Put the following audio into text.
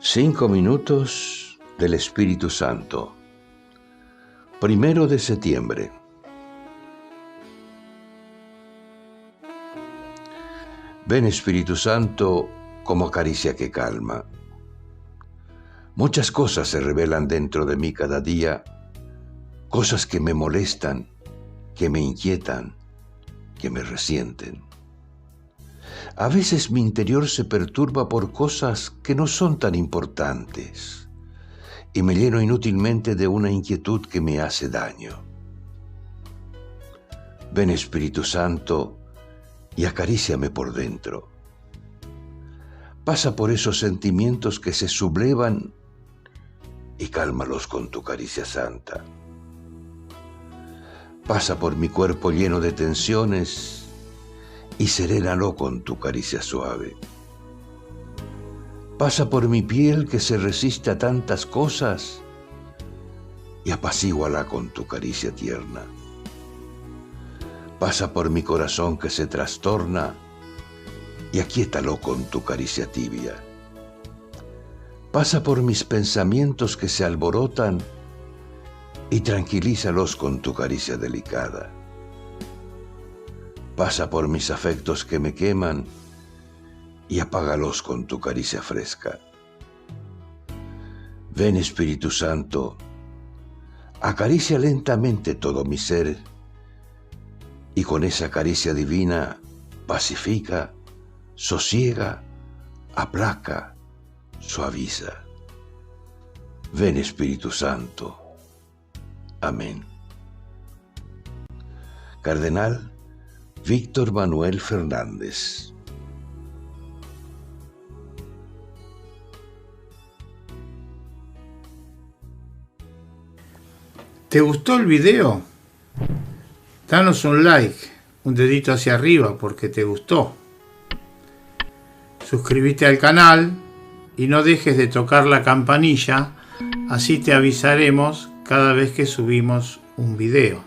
5 minutos del Espíritu Santo. 1 de septiembre. Ven, Espíritu Santo, como caricia que calma. Muchas cosas se revelan dentro de mí cada día, cosas que me molestan, que me inquietan, que me resienten. A veces mi interior se perturba por cosas que no son tan importantes y me lleno inútilmente de una inquietud que me hace daño. Ven, Espíritu Santo, y acaríciame por dentro. Pasa por esos sentimientos que se sublevan y cálmalos con tu caricia santa. Pasa por mi cuerpo lleno de tensiones y serénalo con tu caricia suave. Pasa por mi piel que se resiste a tantas cosas y apacíguala con tu caricia tierna. Pasa por mi corazón que se trastorna y aquíétalo con tu caricia tibia. Pasa por mis pensamientos que se alborotan y tranquilízalos con tu caricia delicada. Pasa por mis afectos que me queman y apágalos con tu caricia fresca. Ven, Espíritu Santo, acaricia lentamente todo mi ser y con esa caricia divina pacifica, sosiega, aplaca, suaviza. Ven, Espíritu Santo. Amén. Cardenal Víctor Manuel Fernández. ¿Te gustó el video? Danos un like, un dedito hacia arriba porque te gustó. Suscríbete al canal y no dejes de tocar la campanilla, así te avisaremos cada vez que subimos un video.